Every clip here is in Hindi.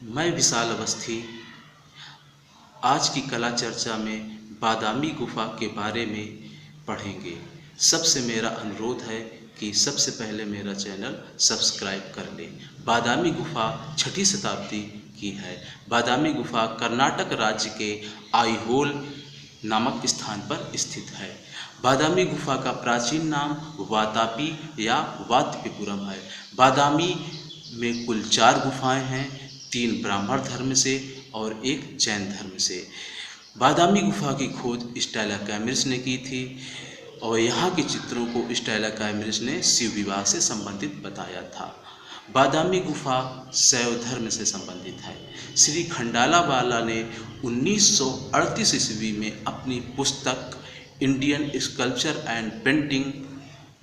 मैं विशाल अवस्थी। आज की कला चर्चा में बादामी गुफा के बारे में पढ़ेंगे। सबसे मेरा अनुरोध है कि सबसे पहले मेरा चैनल सब्सक्राइब कर लें। बादामी गुफा 6ठी शताब्दी की है। बादामी गुफा कर्नाटक राज्य के आईहोल नामक स्थान पर स्थित है। बादामी गुफा का प्राचीन नाम वातापी या वातपीपुरम है। बादामी में कुल 4 गुफाएं हैं, 3 ब्राह्मण धर्म से और 1 जैन धर्म से। बादामी गुफा की खोज स्टेला कैमरिस ने की थी और यहाँ के चित्रों को स्टेला कैमरिस ने शिव विवाह से संबंधित बताया था। बादामी गुफा शैव धर्म से संबंधित है। श्री खंडालावाला ने 1938 ईस्वी में अपनी पुस्तक इंडियन स्कल्पचर एंड पेंटिंग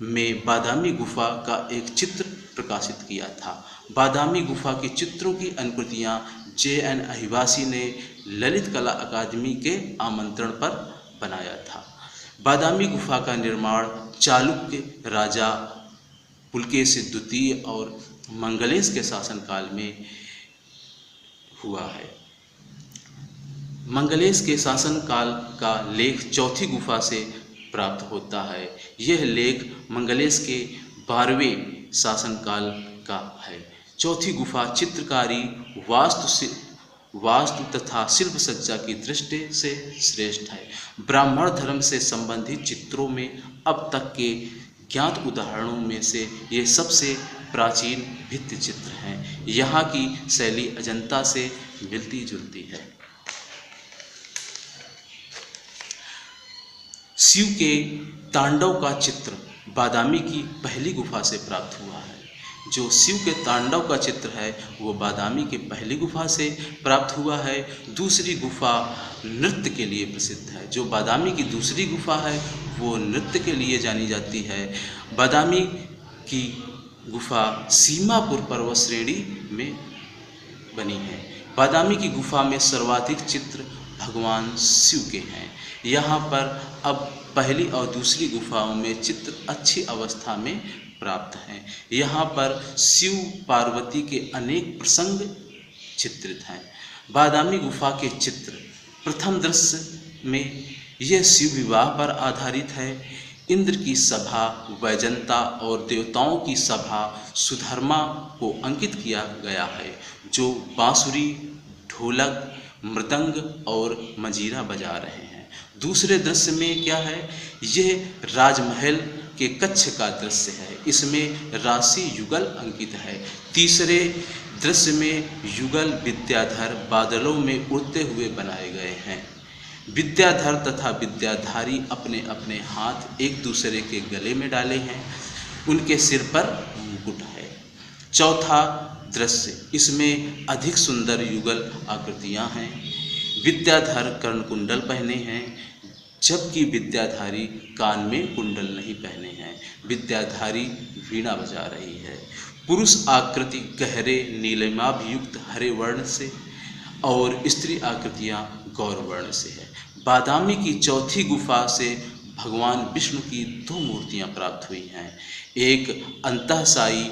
में बादामी गुफा का एक चित्र प्रकाशित किया था। बादामी गुफा के चित्रों की अनुकृतियाँ J.N. अहिवासी ने ललित कला अकादमी के आमंत्रण पर बनाया था। बादामी गुफा का निर्माण चालुक्य राजा पुलकेशी द्वितीय और मंगलेश के शासनकाल में हुआ है। मंगलेश के शासनकाल का लेख चौथी गुफा से प्राप्त होता है। यह लेख मंगलेश के 12वें शासनकाल का है। चौथी गुफा चित्रकारी, वास्तु तथा शिल्प सज्जा की दृष्टि से श्रेष्ठ है। ब्राह्मण धर्म से संबंधित चित्रों में अब तक के ज्ञात उदाहरणों में से ये सबसे प्राचीन भित्ति चित्र हैं। यहाँ की शैली अजंता से मिलती जुलती है। शिव के तांडव का चित्र बादामी की पहली गुफा से प्राप्त हुआ है। जो शिव के तांडव का चित्र है वो बादामी की पहली गुफा से प्राप्त हुआ है। दूसरी गुफा नृत्य के लिए प्रसिद्ध है। जो बादामी की दूसरी गुफा है वो नृत्य के लिए जानी जाती है। बादामी की गुफा सीमापुर पर्वत श्रेणी में बनी है। बादामी की गुफा में सर्वाधिक चित्र भगवान शिव के हैं। यहाँ पर अब पहली और दूसरी गुफाओं में चित्र अच्छी अवस्था में प्राप्त हैं। यहाँ पर शिव पार्वती के अनेक प्रसंग चित्रित हैं। बादामी गुफा के चित्र प्रथम दृश्य में यह शिव विवाह पर आधारित है। इंद्र की सभा, वैजंता और देवताओं की सभा सुधर्मा को अंकित किया गया है, जो बांसुरी, ढोलक, मृदंग और मंजीरा बजा रहे हैं। दूसरे दृश्य में क्या है? यह राजमहल के कक्ष का दृश्य है। इसमें राशि युगल अंकित है। तीसरे दृश्य में युगल विद्याधर बादलों में उड़ते हुए बनाए गए हैं। विद्याधर तथा विद्याधारी अपने अपने हाथ एक दूसरे के गले में डाले हैं। उनके सिर पर मुकुट है। चौथा दृश्य, इसमें अधिक सुंदर युगल आकृतियां हैं। विद्याधर कर्णकुंडल पहने हैं, जबकि विद्याधारी कान में कुंडल नहीं पहने हैं। विद्याधारी वीणा बजा रही है। पुरुष आकृति गहरे नीलिमाभियुक्त हरे वर्ण से और स्त्री आकृतियां गौर वर्ण से है। बादामी की चौथी गुफा से भगवान विष्णु की 2 मूर्तियां प्राप्त हुई हैं। एक अंतःसायी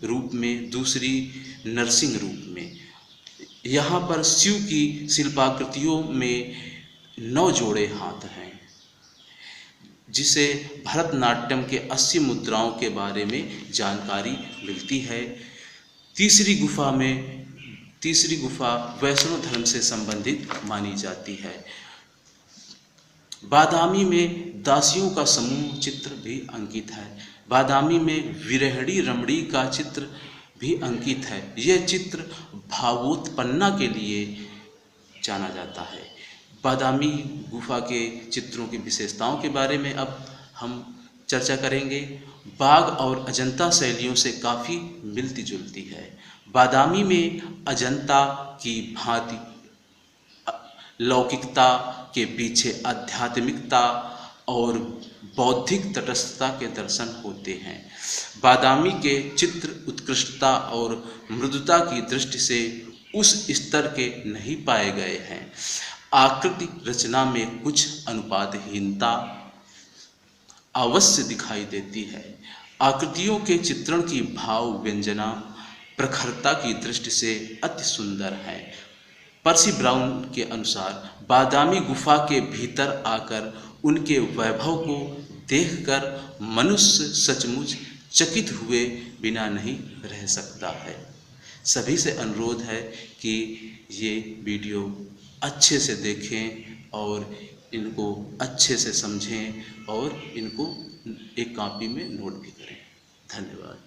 रूप में, दूसरी नरसिंह रूप में। यहाँ पर शिव की शिल्पाकृतियों में 9 जोड़े हाथ हैं, जिसे भरतनाट्यम के 80 मुद्राओं के बारे में जानकारी मिलती है। तीसरी गुफा वैष्णव धर्म से संबंधित मानी जाती है। बादामी में दासियों का समूह चित्र भी अंकित है। बादामी में विरहणी रमणी का चित्र भी अंकित है। यह चित्र भावोत्पन्ना के लिए जाना जाता है। बादामी गुफा के चित्रों की विशेषताओं के बारे में अब हम चर्चा करेंगे। बाग और अजंता शैलियों से काफ़ी मिलती जुलती है। बादामी में अजंता की भांति लौकिकता के पीछे आध्यात्मिकता और बौद्धिक तटस्थता के दर्शन होते हैं। बादामी के चित्र उत्कृष्टता और मृदुता की दृष्टि से उस स्तर के नहीं पाए गए हैं। आकृति रचना में कुछ अनुपातहीनता अवश्य दिखाई देती है। आकृतियों के चित्रण की भाव व्यंजना प्रखरता की दृष्टि से अति सुंदर हैं। पर्सी ब्राउन के अनुसार बादामी गुफा के भीतर आकर उनके वैभव को देखकर मनुष्य सचमुच चकित हुए बिना नहीं रह सकता है। सभी से अनुरोध है कि ये वीडियो अच्छे से देखें और इनको अच्छे से समझें और इनको एक कॉपी में नोट भी करें। धन्यवाद।